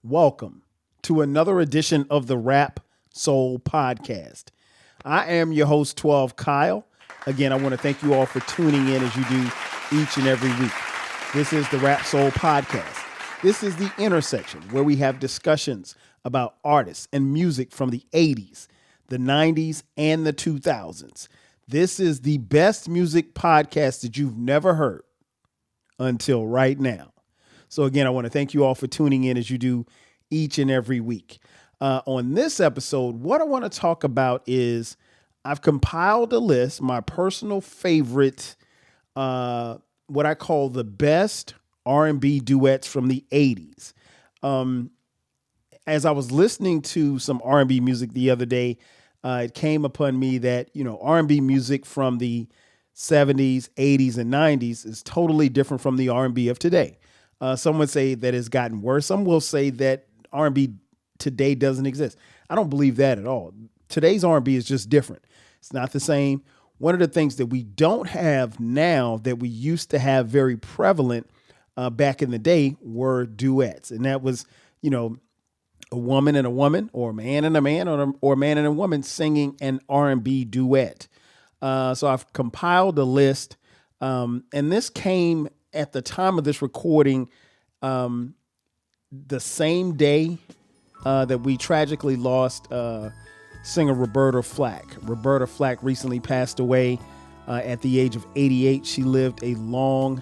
Welcome to another edition of the Rap Soul Podcast. I am your host, 12 Kyle. Again, I want to thank you all for tuning in as you do each and every week. This is the Rap Soul Podcast. This is the intersection where we have discussions about artists and music from the 80s, the 90s, and the 2000s. This is the best music podcast that you've never heard until right now. So again, I want to thank you all for tuning in as you do each and every week. On this episode, what I want to talk about is I've compiled a list, my personal favorite, what I call the best R&B duets from the 80s. As I was listening to some R&B music the other day, it came upon me that, R&B music from the 70s, 80s, and 90s is totally different from the R&B of today. Some would say that it's gotten worse. Some will say that R&B today doesn't exist. I don't believe that at all. Today's R&B is just different. It's not the same. One of the things that we don't have now that we used to have very prevalent back in the day were duets. And that was, a woman and a woman, or a man and a man, or a man and a woman singing an R&B duet. So I've compiled a list, and this came at the time of this recording, the same day that we tragically lost singer Roberta Flack. Roberta Flack recently passed away at the age of 88. She lived a long,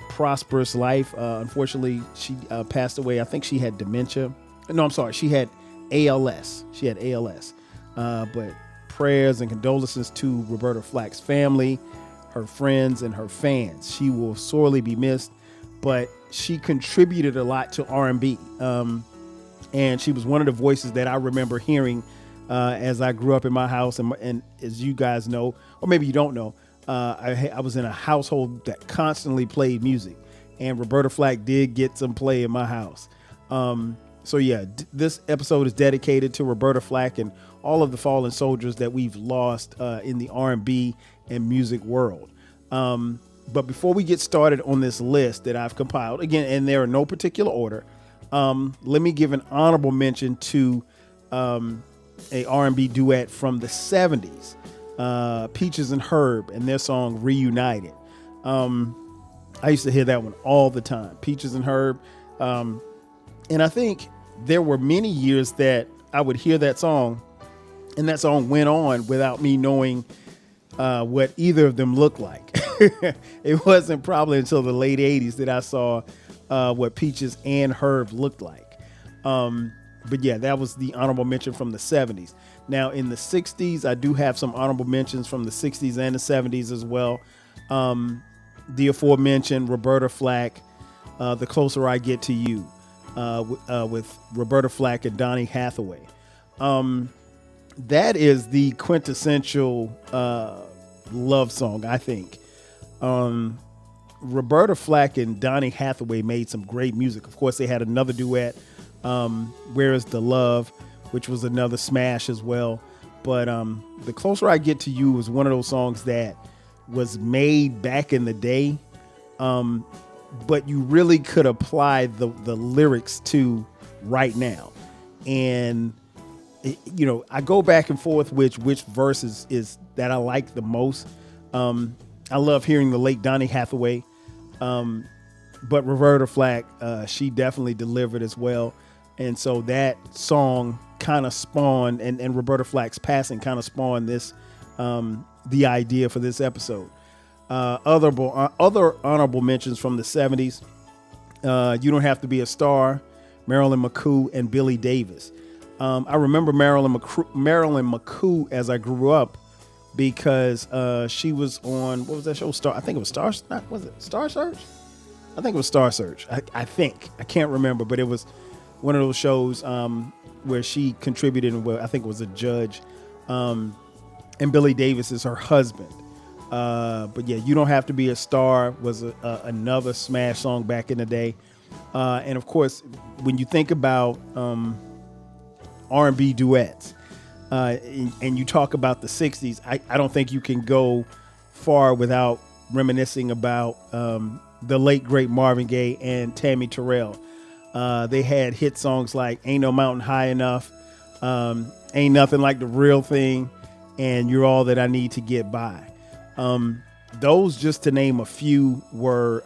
prosperous life. Unfortunately, she passed away. I think she had dementia. No, I'm sorry. She had ALS. But prayers and condolences to Roberta Flack's family, her friends, and her fans. She will sorely be missed, but she contributed a lot to R&B. And she was one of the voices that I remember hearing as I grew up in my house. And as you guys know, or maybe you don't know, I was in a household that constantly played music, and Roberta Flack did get some play in my house. This episode is dedicated to Roberta Flack and all of the fallen soldiers that we've lost in the R&B and music world. But before we get started on this list that I've compiled, again, and they're in no particular order, let me give an honorable mention to a R&B duet from the 70s, Peaches and Herb and their song Reunited. I used to hear that one all the time, Peaches and Herb. And I think there were many years that I would hear that song, and that song went on without me knowing what either of them looked like. It wasn't probably until the late 80s that I saw what Peaches and Herb looked like. But yeah, that was the honorable mention from the 70s. Now in the 60s, I do have some honorable mentions from the 60s and the 70s as well. The aforementioned Roberta Flack, The Closer I Get to You, with Roberta Flack and Donny Hathaway. That is the quintessential love song, I think. Roberta Flack and Donny Hathaway made some great music. Of course, they had another duet, Where Is the Love, which was another smash as well. But The Closer I Get to You was one of those songs that was made back in the day, but you really could apply the lyrics to right now. And I go back and forth which verse is that I like the most. I love hearing the late Donny Hathaway, but Roberta Flack, she definitely delivered as well. And so that song kind of spawned, and Roberta Flack's passing kind of spawned this, the idea for this episode. Other honorable mentions from the 70s, You Don't Have to Be a Star, Marilyn McCoo and Billy Davis. I remember Marilyn McCoo as I grew up because she was on, what was that show? I think it was Star Search? I think it was Star Search. I can't remember, but it was one of those shows where she contributed, and I think it was a judge. And Billy Davis is her husband. But yeah, You Don't Have to Be a Star was another smash song back in the day. And of course, when you think about R&B duets, and you talk about the 60s, I don't think you can go far without reminiscing about the late, great Marvin Gaye and Tammy Terrell. They had hit songs like Ain't No Mountain High Enough, Ain't Nothing Like the Real Thing, and You're All That I Need to Get By. Those, just to name a few, were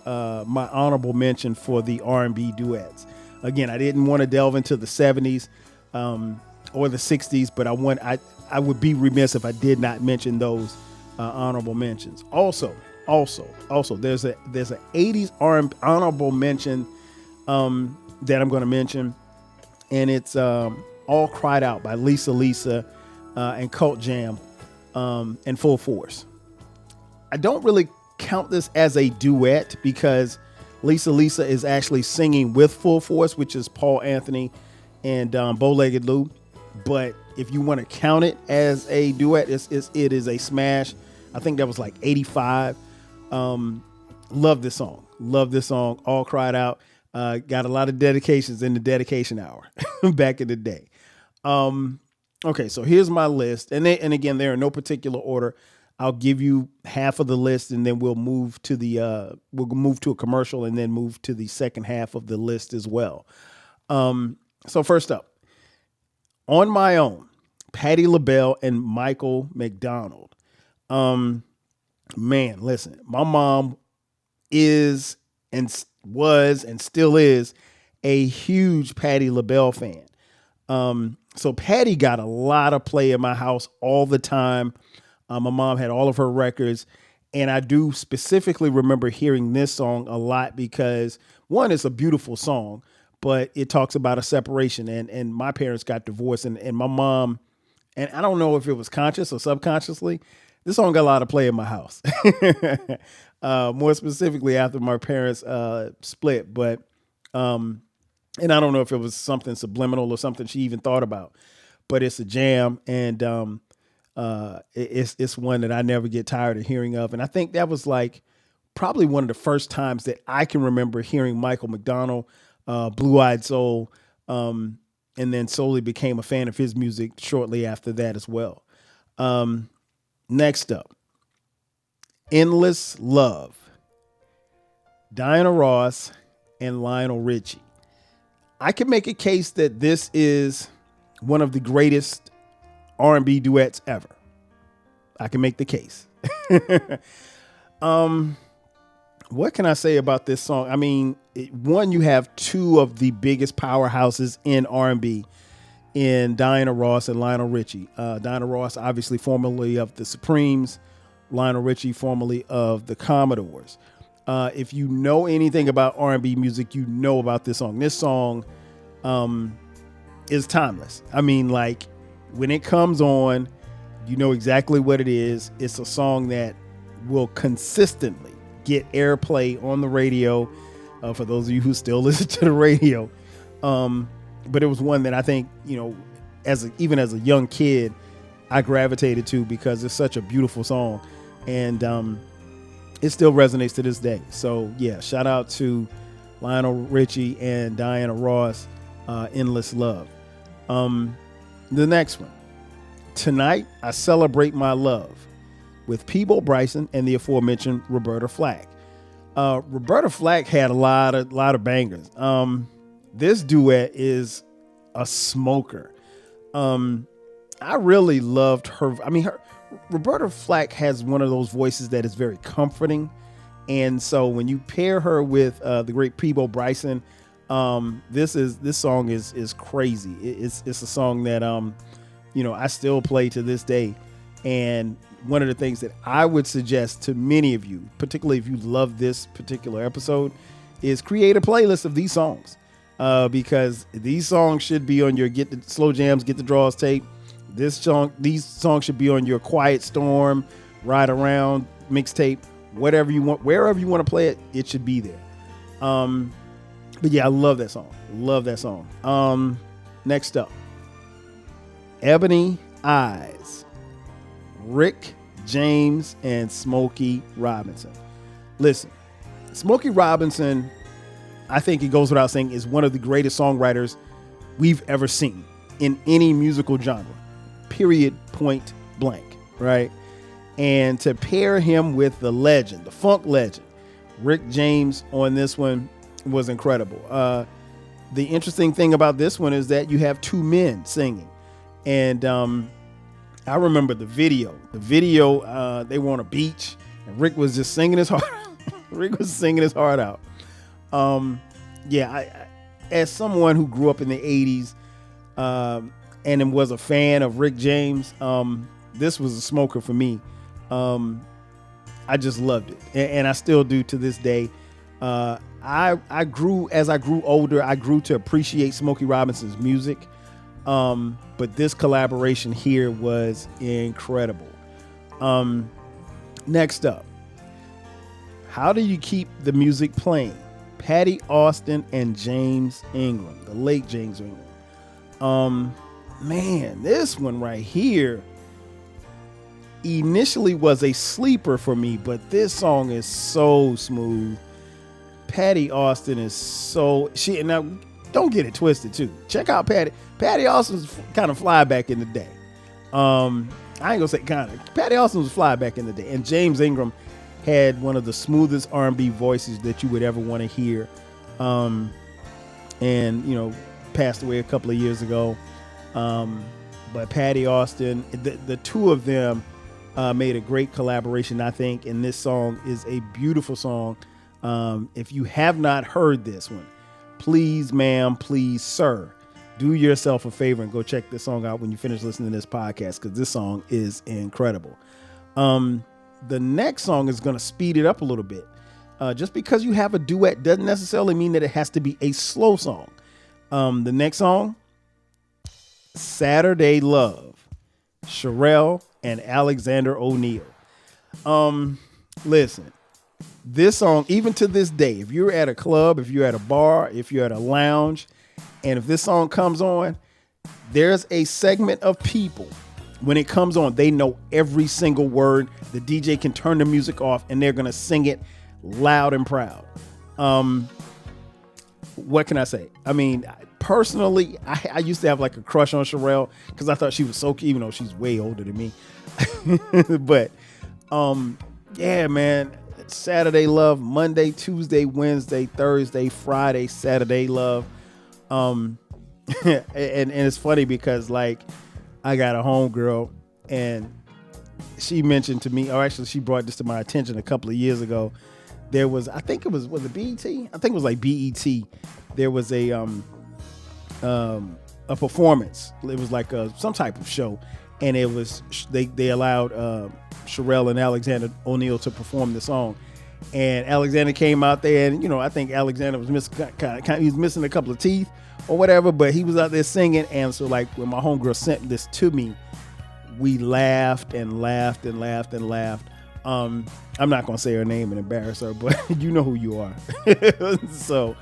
my honorable mention for the R&B duets. Again, I didn't want to delve into the 70s or the 60s, but I would be remiss if I did not mention those honorable mentions. Also, there's a 80s honorable mention that I'm going to mention, and it's All Cried Out by Lisa and Cult Jam and Full Force. I don't really count this as a duet because Lisa is actually singing with Full Force, which is Paul Anthony and Bow-Legged Lou. But if you want to count it as a duet, it is a smash. I think that was like 85. Love this song. All Cried Out. Got a lot of dedications in the dedication hour back in the day. Okay, so here's my list. And again, they're in no particular order. I'll give you half of the list, and then we'll move to a commercial, and then move to the second half of the list as well. So first up, On My Own, Patti LaBelle and Michael McDonald. Man, listen, my mom is and was and still is a huge Patti LaBelle fan. So Patti got a lot of play in my house all the time. My mom had all of her records, and I do specifically remember hearing this song a lot because, one, it's a beautiful song, but it talks about a separation, and my parents got divorced, and my mom, and I don't know if it was conscious or subconsciously, this song got a lot of play in my house. More specifically after my parents split, but and I don't know if it was something subliminal or something she even thought about, but it's a jam, and it's one that I never get tired of hearing of. And I think that was like probably one of the first times that I can remember hearing Michael McDonald, Blue Eyed Soul, and then solely became a fan of his music shortly after that as well. Next up, Endless Love, Diana Ross and Lionel Richie. I can make a case that this is one of the greatest R&B duets ever. I can make the case. What can I say about this song? I mean, one, you have two of the biggest powerhouses in R&B in Diana Ross and Lionel Richie. Diana Ross, obviously formerly of the Supremes, Lionel Richie, formerly of the Commodores. If you know anything about R&B music, you know about this song. This song is timeless. I mean, like, when it comes on, you know exactly what it is. It's a song that will consistently get airplay on the radio, for those of you who still listen to the radio. But it was one that I think, you know, even as a young kid, I gravitated to because it's such a beautiful song, and it still resonates to this day. So yeah, shout out to Lionel Richie and Diana Ross, Endless Love. The next one, Tonight I Celebrate My Love, with Peabo Bryson and the aforementioned Roberta Flack. Roberta Flack had a lot of bangers. This duet is a smoker. I really loved her. I mean, Roberta Flack has one of those voices that is very comforting. And so when you pair her with the great Peabo Bryson, this song is crazy. It's a song that I still play to this day. And one of the things that I would suggest to many of you, particularly if you love this particular episode, is create a playlist of these songs, because these songs should be on your Get the Slow Jams, Get the Draws tape. These songs should be on your Quiet Storm, Ride Around mixtape, whatever you want, wherever you want to play it, it should be there. But yeah, I love that song. Love that song. Next up, Ebony Eyes, Rick James and Smokey Robinson. Listen, Smokey Robinson, I think it goes without saying, is one of the greatest songwriters we've ever seen in any musical genre. Period, point blank, right? And to pair him with the legend, the funk legend, Rick James on this one was incredible. The interesting thing about this one is that you have two men singing. And I remember the video. The video, they were on a beach and Rick was just singing his heart out. Rick was singing his heart out. I, as someone who grew up in the 80s and was a fan of Rick James, this was a smoker for me. I just loved it. And I still do to this day. As I grew older, I grew to appreciate Smokey Robinson's music. But this collaboration here was incredible. Next up, how do you keep the music playing? Patty Austin and James Ingram, the late James Ingram. Man, this one right here initially was a sleeper for me, but this song is so smooth. Patty Austin is now don't get it twisted too. Check out Patty. Patty Austin was kind of fly back in the day. I ain't gonna say kind of. Patty Austin was fly back in the day, and James Ingram had one of the smoothest R&B voices that you would ever want to hear. And passed away a couple of years ago. But Patty Austin, the two of them made a great collaboration, I think, and this song is a beautiful song. If you have not heard this one, please, ma'am, please, sir, do yourself a favor and go check this song out when you finish listening to this podcast, because this song is incredible. The next song is going to speed it up a little bit. Just because you have a duet doesn't necessarily mean that it has to be a slow song. The next song, Saturday Love, Sherelle and Alexander O'Neal. Listen, this song, even to this day, if you're at a club, if you're at a bar, if you're at a lounge, and if this song comes on, there's a segment of people, when it comes on, they know every single word. The DJ can turn the music off and they're going to sing it loud and proud. What can I say? I mean, personally, I used to have like a crush on Sherelle because I thought she was so cute, even though she's way older than me. But yeah, man, Saturday Love, Monday, Tuesday, Wednesday, Thursday, Friday, Saturday Love. And it's funny because like I got a homegirl and she mentioned to me, or actually she brought this to my attention a couple of years ago. There was, I think it was it BET? I think it was like BET. There was a performance. It was like some type of show, and it was they allowed Sherelle and Alexander O'Neal to perform the song. And Alexander came out there, and I think Alexander was he was missing a couple of teeth or whatever, but he was out there singing. And so like when my homegirl sent this to me, we laughed and laughed and laughed and laughed. I'm not gonna say her name and embarrass her, but you know who you are. So,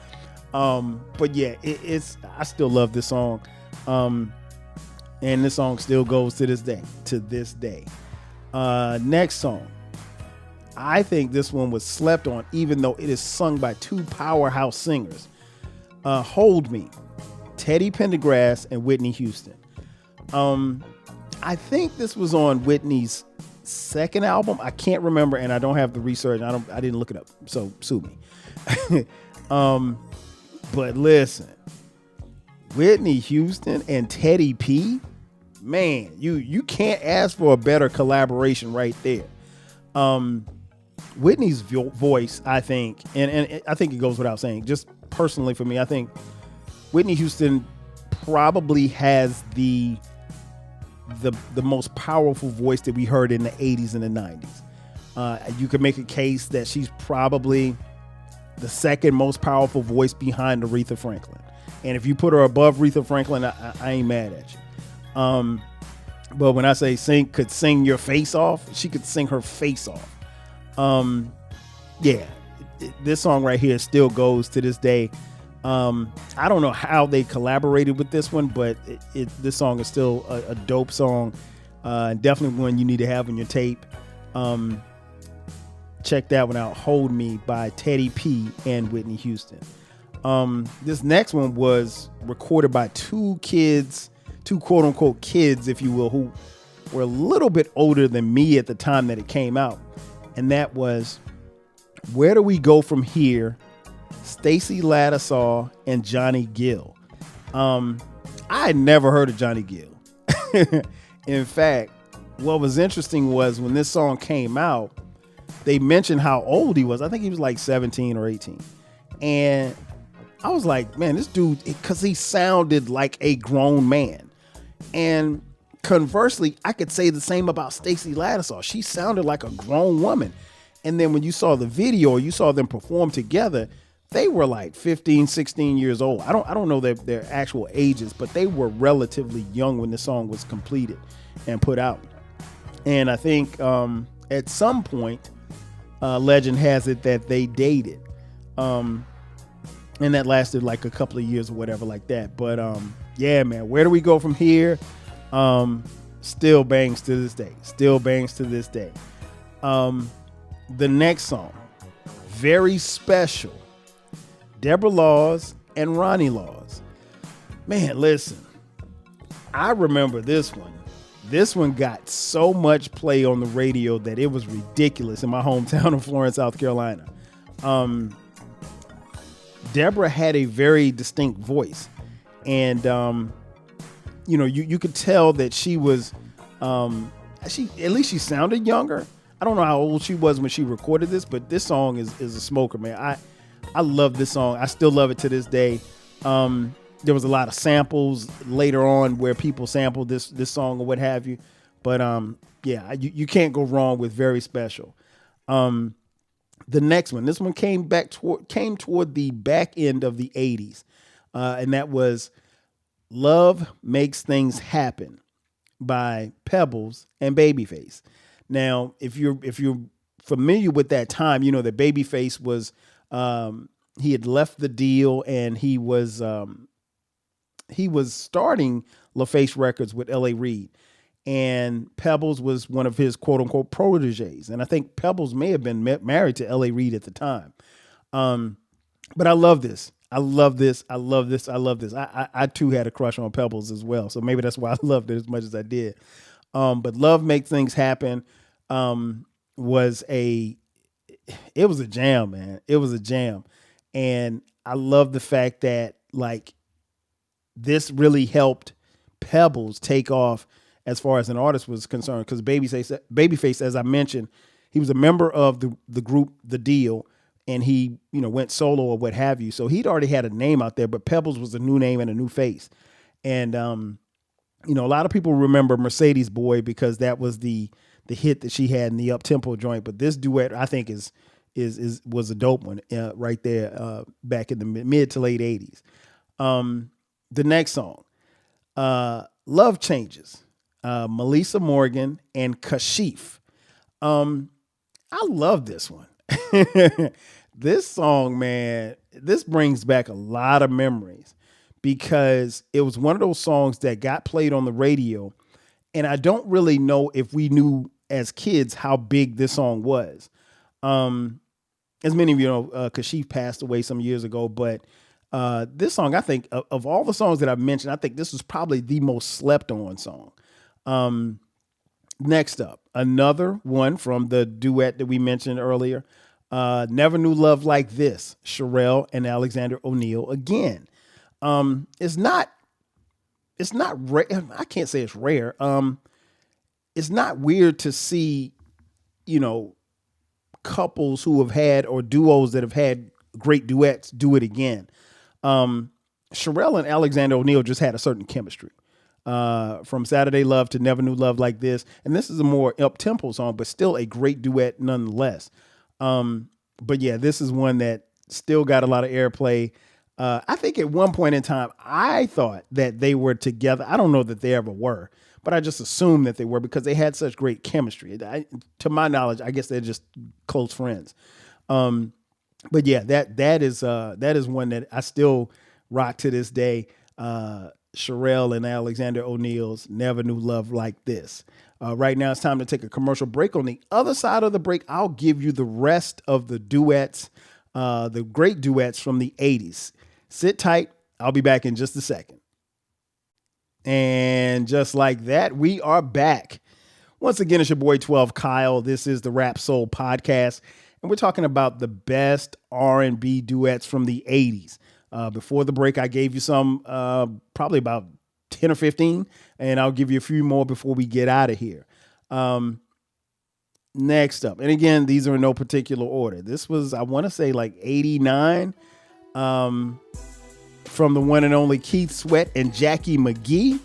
but yeah, I still love this song. And this song still goes to this day. Next song. I think this one was slept on, even though it is sung by two powerhouse singers. Hold Me, Teddy Pendergrass and Whitney Houston. I think this was on Whitney's second album. I can't remember, and I don't have the research. I didn't look it up, so sue me. But listen, Whitney Houston and Teddy P, man, you can't ask for a better collaboration right there. Whitney's voice, I think, and I think it goes without saying, just personally for me, I think Whitney Houston probably has the most powerful voice that we heard in the 80s and the 90s. You could make a case that she's probably the second most powerful voice behind Aretha Franklin. And if you put her above Aretha Franklin, I ain't mad at you. But when I say could sing your face off, she could sing her face off. Yeah, this song right here still goes to this day. I don't know how they collaborated with this one, but this song is still a dope song. Definitely one you need to have on your tape. Check that one out. Hold Me by Teddy P and Whitney Houston. This next one was recorded by two quote unquote kids, if you will, who were a little bit older than me at the time that it came out. And that was Where Do We Go From Here Stacey Lattisaw and Johnny Gill. I had never heard of Johnny Gill. In fact, what was interesting was when this song came out, they mentioned how old he was. I think he was like 17 or 18. And I was like, man, this dude, because he sounded like a grown man. And conversely, I could say the same about Stacey Lattisaw. She sounded like a grown woman. And then when you saw the video or you saw them perform together, they were like 15, 16 years old. I don't know their actual ages, but they were relatively young when the song was completed and put out. And I think at some point, legend has it that they dated. And that lasted like a couple of years or whatever like that. But yeah, man, where do we go from here? Still bangs to this day. Still bangs to this day. The next song, very special. Deborah Laws and Ronnie Laws. Man, listen, I remember this one. This one got so much play on the radio that it was ridiculous in my hometown of Florence, South Carolina. Deborah had a very distinct voice. And, you know, you could tell that she was, at least she sounded younger. I don't know how old she was when she recorded this, but this song is a smoker, man. I love this song. I still love it to this day. There was a lot of samples later on where people sampled this song or what have you. But yeah, you can't go wrong with Very Special. The next one, this one came toward the back end of the 80s. And that was Love Makes Things Happen by Pebbles and Babyface. Now, if you're familiar with that time, you know that Babyface was he had left the deal and he was starting LaFace Records with L.A. Reid, and Pebbles was one of his quote unquote proteges, and I think Pebbles may have been married to L.A. Reid at the time. But I love this. I love this. I too had a crush on Pebbles as well, so maybe that's why I loved it as much as I did. But Love Makes Things Happen was a jam, man. It was a jam. And I love the fact that like this really helped Pebbles take off as far as an artist was concerned. Because Babyface, as I mentioned, he was a member of the group The Deal, and he, you know, went solo or what have you. So he'd already had a name out there, but Pebbles was a new name and a new face. And you know, a lot of people remember Mercedes Boy because that was the hit that she had in the up-tempo joint. But this duet, I think, was a dope one right there back in the mid to late 80s. The next song, Love Changes, Melissa Morgan and Kashif. I love this one. This song, man, this brings back a lot of memories because it was one of those songs that got played on the radio. And I don't really know if we knew as kids how big this song was. As many of you know, Kashif passed away some years ago, but this song, I think, of all the songs that I've mentioned, I think this was probably the most slept on song. Next up, another one from the duet that we mentioned earlier, Never Knew Love Like This, Sherelle and Alexander O'Neal again. It's not rare. I can't say it's rare. It's not weird to see, you know, couples who have had, or duos that have had great duets do it again. Sherelle and Alexander O'Neal just had a certain chemistry. From Saturday Love to Never Knew Love Like This. And this is a more up-tempo song, but still a great duet nonetheless. But yeah, this is one that still got a lot of airplay. I think at one point in time, I thought that they were together. I don't know that they ever were, but I just assumed that they were because they had such great chemistry. To my knowledge, I guess they're just close friends. But yeah, that is one that I still rock to this day. Sherelle and Alexander O'Neal's Never Knew Love Like This. Right now it's time to take a commercial break. On the other side of the break, I'll give you the rest of the duets, the great duets from the 80s. Sit tight. I'll be back in just a second. And just like that, we are back. Once again, it's your boy 12 Kyle. This is the Rap Soul Podcast. and we're talking about the best R&B duets from the 80s. Before the break, I gave you some, probably about 10 or 15, and I'll give you a few more before we get out of here. Next up, and again, these are in no particular order. This was, I want to say, like 89, from the one and only Keith Sweat and Jackie McGee.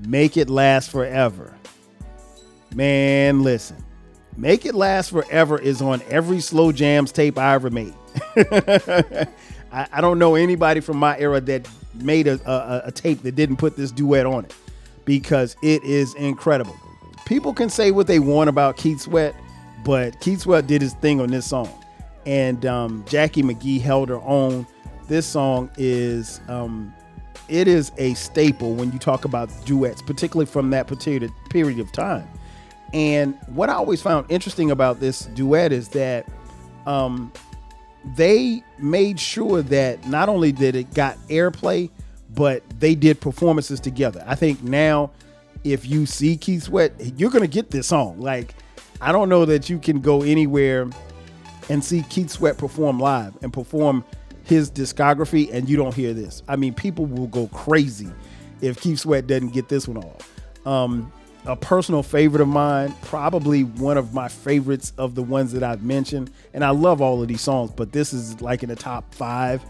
Make It Last Forever. Man, listen. Make It Last Forever is on every Slow Jams tape I ever made. I don't know anybody from my era that made a tape that didn't put this duet on it, because it is incredible. People can say what they want about Keith Sweat, but Keith Sweat did his thing on this song. And Jackie McGee held her own. This song is, it is a staple when you talk about duets, particularly from that particular period of time. And what I always found interesting about this duet is that they made sure that not only did it got airplay, but they did performances together. I think now, if you see Keith Sweat, you're going to get this song. Like, I don't know that you can go anywhere and see Keith Sweat perform live and perform his discography and you don't hear this. I mean, people will go crazy if Keith Sweat doesn't get this one off. A personal favorite of mine, probably one of my favorites of the ones that I've mentioned. And I love all of these songs, but this is like in the top 5.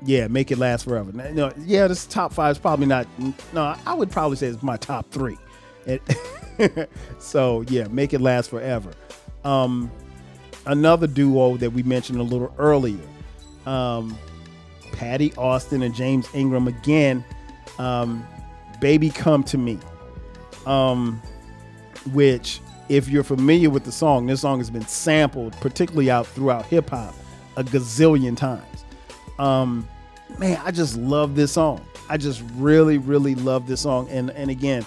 Yeah, Make It Last Forever. No, yeah, this top 5 is probably not. No, I would probably say it's my top 3. So yeah, Make It Last Forever. Another duo that we mentioned a little earlier, Patty Austin and James Ingram again. Baby Come to Me. Which, if you're familiar with the song, this song has been sampled, particularly out throughout hip hop, a gazillion times. Man, I just love this song. I just really, really love this song. And again,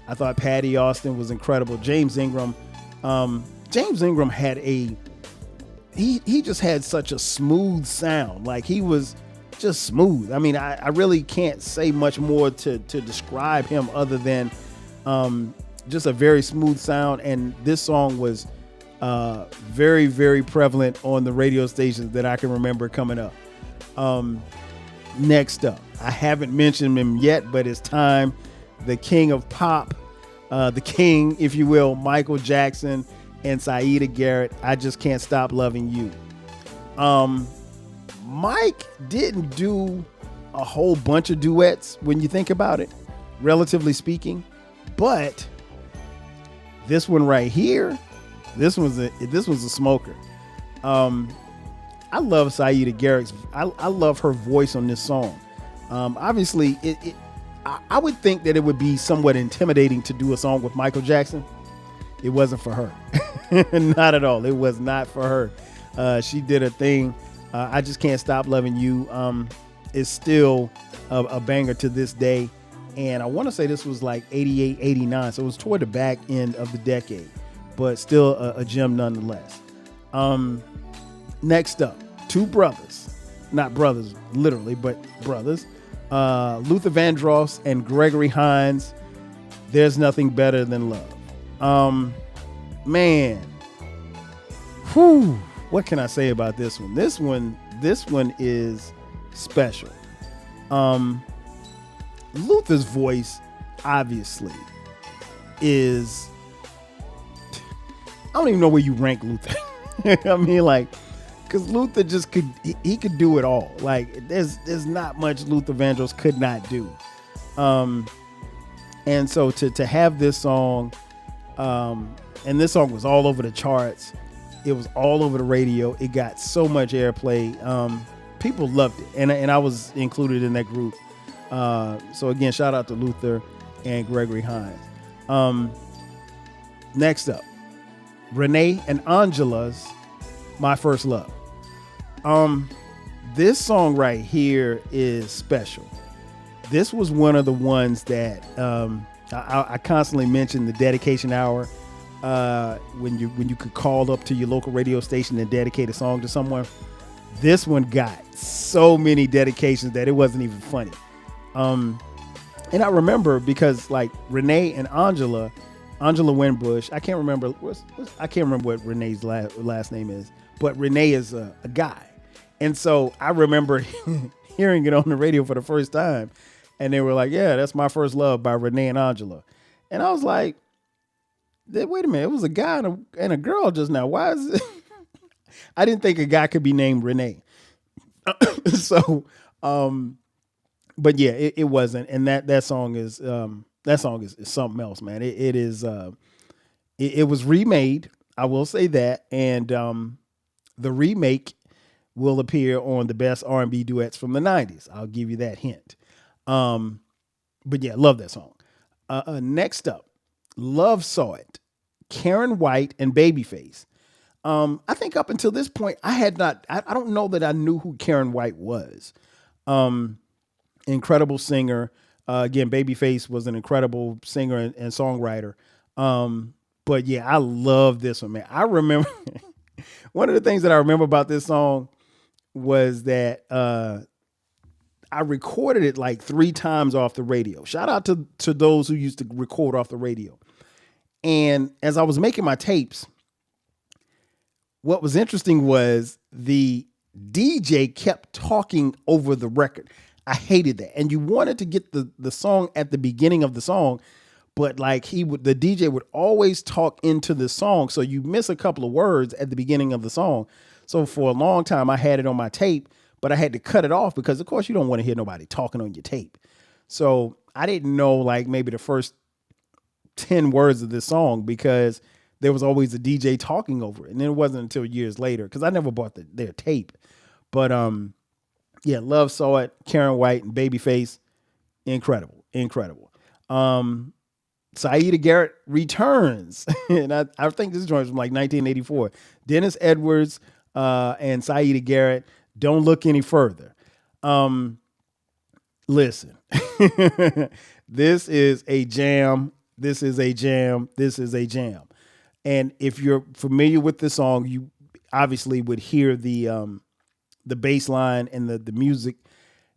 I thought Patty Austin was incredible. James Ingram had he just had such a smooth sound. Like, he was just smooth. I mean, I really can't say much more to describe him other than just a very smooth sound. And this song was very, very prevalent on the radio stations that I can remember coming up. Next up, I haven't mentioned him yet, but it's time. The king of pop, the king, if you will, Michael Jackson and Saida Garrett. I Just Can't Stop Loving You. Mike didn't do a whole bunch of duets when you think about it, relatively speaking, but this one right here, this was a smoker. I love Saida Garrett's. I love her voice on this song. Obviously, I would think that it would be somewhat intimidating to do a song with Michael Jackson. It wasn't for her. Not at all. It was not for her. She did her thing. I Just Can't Stop Loving You is still a banger to this day. And I want to say this was like 88, 89. So it was toward the back end of the decade, but still a gem nonetheless. Next up, two brothers, not brothers literally, but brothers, Luther Vandross and Gregory Hines. There's Nothing Better Than Love. Man, whew, what can I say about this one? This one is special. Luther's voice obviously is, I don't even know where you rank Luther. I mean, like, because Luther just he could do it all. Like, there's not much Luther Vandross could not do. And so to have this song, and this song was all over the charts. It was all over the radio. It got so much airplay. People loved it, and I was included in that group. So again, shout out to Luther and Gregory Hines. Next up, Renee and Angela's My First Love. This song right here is special. This was one of the ones that I constantly mention, the dedication hour, when you could call up to your local radio station and dedicate a song to someone. This one got so many dedications that it wasn't even funny. And I remember because, like, Renee and Angela, Angela Winbush. I can't remember. I can't remember what Renee's last name is, but Renee is a guy, and so I remember hearing it on the radio for the first time, and they were like, "Yeah, that's My First Love by Renee and Angela," and I was like, "Wait a minute, it was a guy and a girl just now. Why is it?" I didn't think a guy could be named Renee, so, but yeah, it wasn't, and that song is something else, man. It is. It was remade. I will say that, and the remake will appear on the best R&B duets from the '90s. I'll give you that hint. But yeah, love that song. Next up, Love Saw It, Karen White and Babyface. I think up until this point, I had not. I don't know that I knew who Karen White was. Incredible singer. Again, Babyface was an incredible singer and songwriter. But yeah, I love this one, man. I remember one of the things that I remember about this song was that I recorded it like 3 times off the radio. Shout out to those who used to record off the radio. And as I was making my tapes, what was interesting was the DJ kept talking over the record. I hated that. And you wanted to get the song at the beginning of the song, but like the DJ would always talk into the song. So you miss a couple of words at the beginning of the song. So for a long time I had it on my tape, but I had to cut it off because of course you don't want to hear nobody talking on your tape. So I didn't know like maybe the first 10 words of this song because there was always a DJ talking over it. And then it wasn't until years later, because I never bought their tape. But yeah, Love Saw It, Karen White and Babyface. Incredible. Saida Garrett returns. And I think this joint was from like 1984. Dennis Edwards and Saida Garrett, Don't Look Any Further. Listen, this is a jam. And if you're familiar with the song, you obviously would hear the bass line and the music.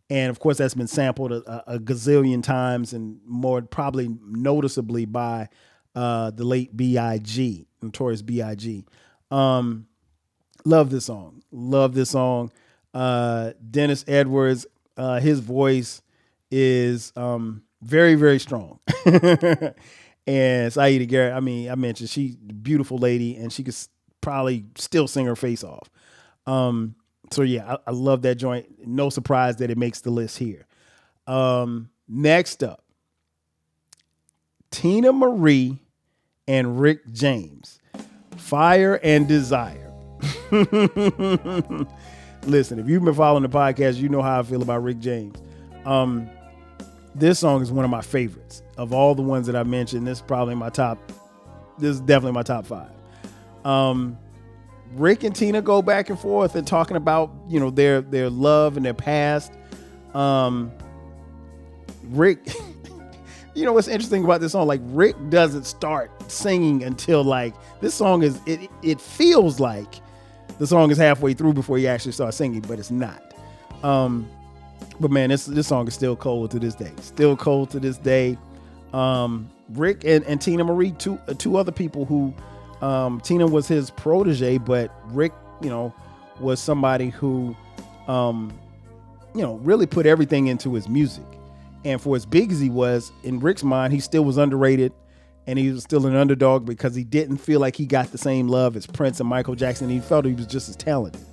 And of course, that's been sampled a gazillion times, and more probably noticeably by the late B.I.G., Notorious B.I.G. Love this song. Dennis Edwards, his voice is very, very strong. And Saida Garrett, I mean, I mentioned she's a beautiful lady and she could probably still sing her face off. So yeah, I love that joint. No surprise that it makes the list here. Next up, Tina Marie and Rick James, Fire and Desire. Listen, if you've been following the podcast, you know how I feel about Rick James. This song is one of my favorites of all the ones that I mentioned. This is definitely my top 5. Rick and Tina go back and forth and talking about, their love and their past. Rick, what's interesting about this song, like Rick doesn't start singing until like this song is, it feels like the song is halfway through before he actually starts singing, but it's not. But man, this song is still cold to this day. Rick and Tina Marie, two other people who, Tina was his protege, but Rick, was somebody who, really put everything into his music. And for as big as he was, in Rick's mind, he still was underrated and he was still an underdog because he didn't feel like he got the same love as Prince and Michael Jackson. He felt he was just as talented.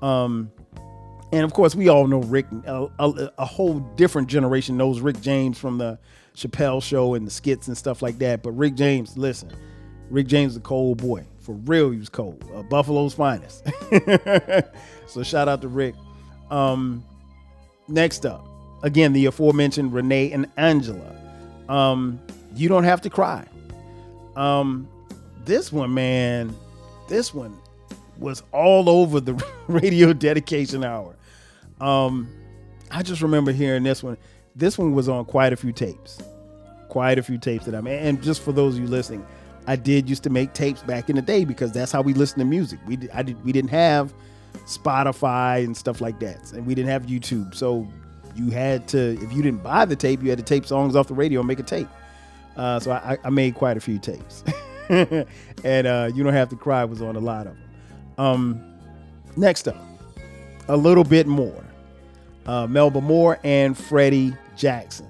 And of course, we all know Rick. A whole different generation knows Rick James from the Chappelle Show and the skits and stuff like that. But Rick James, listen, Rick James is a cold boy. For real, he was cold. Buffalo's finest. So shout out to Rick. Next up, again, the aforementioned Renee and Angela. You Don't Have to Cry. This one was all over the radio dedication hour. I just remember hearing this one. This one was on quite a few tapes that I made. And just for those of you listening, I did used to make tapes back in the day because that's how we listened to music. We didn't have Spotify and stuff like that, and we didn't have YouTube. So you had to, if you didn't buy the tape, you had to tape songs off the radio and make a tape. So I made quite a few tapes. And You Don't Have to Cry was on a lot of them. Next up, A Little Bit More. Melba Moore and Freddie Jackson.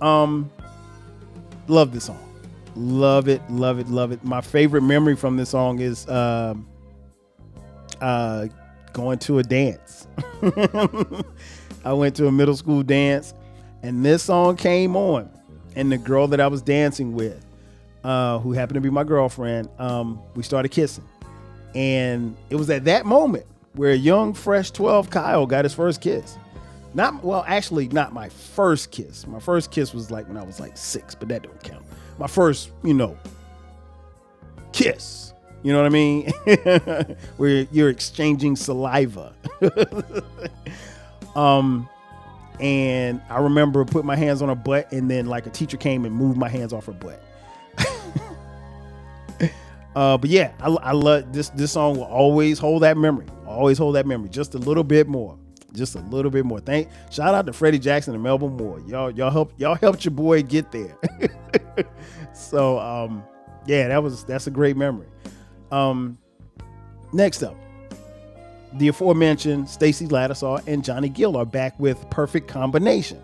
Love this song. Love it, love it, love it. My favorite memory from this song is going to a dance. I went to a middle school dance, and this song came on, and the girl that I was dancing with, who happened to be my girlfriend, we started kissing. And it was at that moment where young, fresh 12 Kyle got his first kiss. Not my first kiss. My first kiss was like when I was like 6, but that don't count. My first, kiss. You know what I mean? Where you're exchanging saliva. And I remember putting my hands on her butt, and then like a teacher came and moved my hands off her butt. But yeah, I love this. This song will always hold that memory. Always hold that memory. Just a little bit more. Just a little bit more. Shout out to Freddie Jackson and Melba Moore. Y'all helped your boy get there. So yeah, that's a great memory. Next up, the aforementioned Stacey Lattisaw and Johnny Gill are back with Perfect Combination.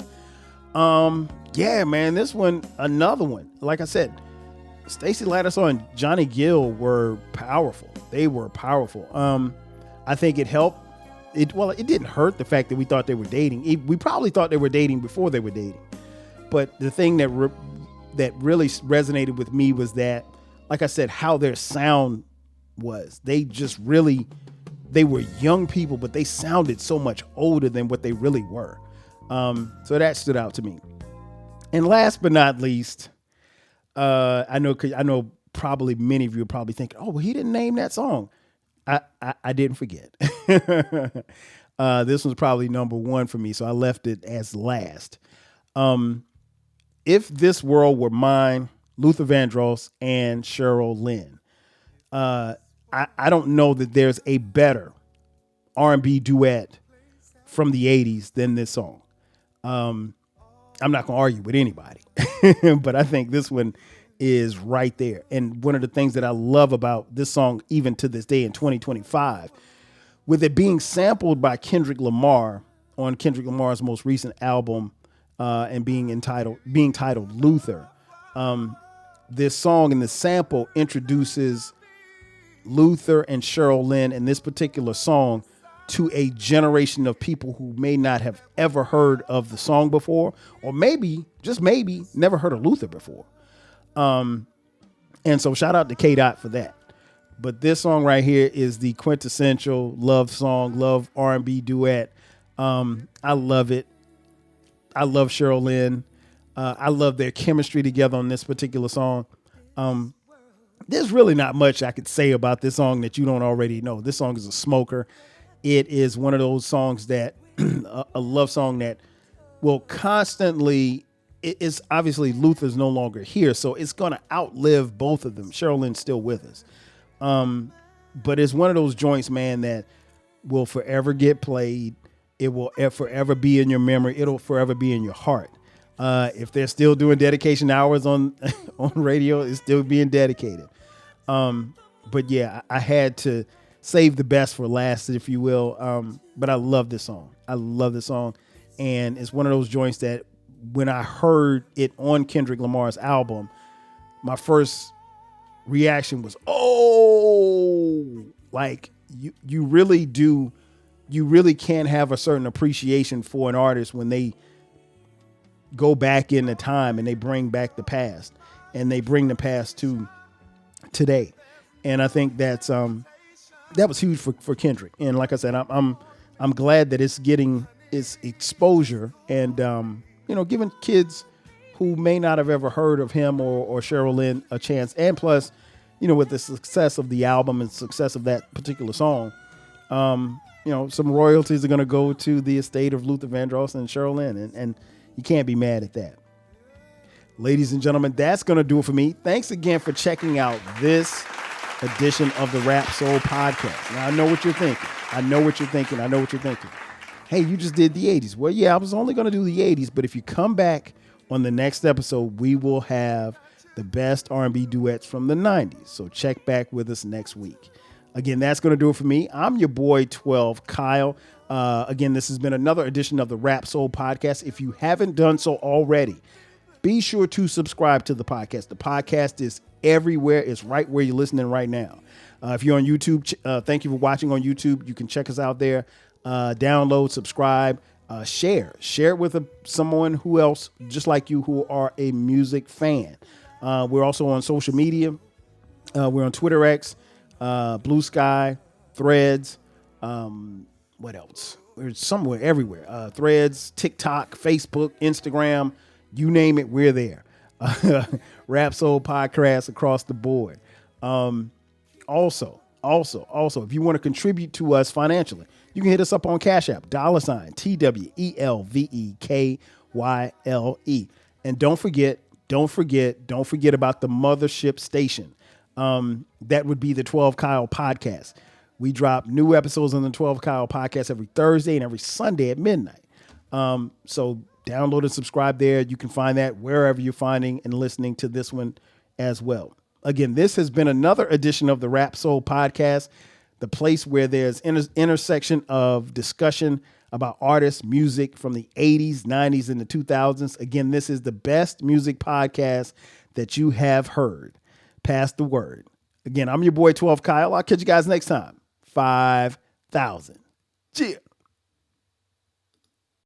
Yeah, man, this one, another one. Like I said, Stacey Lattisaw and Johnny Gill were powerful. They were powerful. I think it helped. It didn't hurt the fact that we thought they were dating. We probably thought they were dating before they were dating. But the thing that really resonated with me was that, like I said, how their sound was. They were young people, but they sounded so much older than what they really were. So that stood out to me. And last but not least, I know probably many of you are probably thinking, oh, well, he didn't name that song. I didn't forget. This was probably number one for me, so I left it as last. If This World Were Mine, Luther Vandross and Cheryl Lynn. I don't know that there's a better R&B duet from the 80s than this song. I'm not going to argue with anybody, but I think this one is right there. And one of the things that I love about this song, even to this day in 2025, with it being sampled by Kendrick Lamar on Kendrick Lamar's most recent album, and being titled Luther, this song and the sample introduces Luther and Cheryl Lynn in this particular song to a generation of people who may not have ever heard of the song before, or maybe, just maybe, never heard of Luther before. And so shout out to K-Dot for that. But this song right here is the quintessential love song, love R&B duet. I love it. I love Cheryl Lynn. I love their chemistry together on this particular song. There's really not much I could say about this song that you don't already know. This song is a smoker. It is one of those songs that a love song that will constantly, it is obviously Luther's no longer here, so it's going to outlive both of them. Cheryl Lynn's still with us. But it's one of those joints, man, that will forever get played. It will forever be in your memory. It'll forever be in your heart. If they're still doing dedication hours on radio, it's still being dedicated. But yeah, I had to save the best for last, if you will. But I love this song. I love this song. And it's one of those joints that when I heard it on Kendrick Lamar's album, my first reaction was, oh, like you really do. You really can have a certain appreciation for an artist when they go back in the time and they bring back the past and they bring the past to today. And I think that was huge for Kendrick. And like I said, I'm glad that it's getting its exposure and, giving kids who may not have ever heard of him or Cheryl Lynn a chance. And plus, with the success of the album and success of that particular song, some royalties are going to go to the estate of Luther Vandross and Cheryl Lynn. And you can't be mad at that. Ladies and gentlemen, that's going to do it for me. Thanks again for checking out this edition of the Rap Soul Podcast. Now, I know what you're thinking. Hey, you just did the 80s. Well, yeah, I was only going to do the 80s, but if you come back On the next episode, we will have the best R&B duets from the 90s. So check back with us next week. Again, that's going to do it for me. I'm your boy 12 Kyle. Again, this has been another edition of the Rap Soul Podcast. If you haven't done so already, be sure to subscribe to the podcast. The podcast is everywhere. It's right where you're listening right now. If you're on YouTube, thank you for watching on YouTube. You can check us out there. Download, subscribe, share it with someone who else just like you who are a music fan. We're also on social media. We're on Twitter X, Blue Sky, Threads. What else? We're somewhere, everywhere. Threads, TikTok, Facebook, Instagram, you name it, we're there. Rap Soul Podcast across the board. Also, if you want to contribute to us financially, you can hit us up on Cash App, $TWELVEKYLE. And don't forget about the mothership station. That would be the 12 Kyle Podcast. We drop new episodes on the 12 Kyle Podcast every Thursday and every Sunday at midnight. So download and subscribe there. You can find that wherever you're finding and listening to this one as well. Again, this has been another edition of the Rap Soul Podcast, the place where there's intersection of discussion about artists, music from the 80s, 90s, and the 2000s. Again, this is the best music podcast that you have heard. Pass the word. Again, I'm your boy 12 Kyle. I'll catch you guys next time. 5,000. Cheers.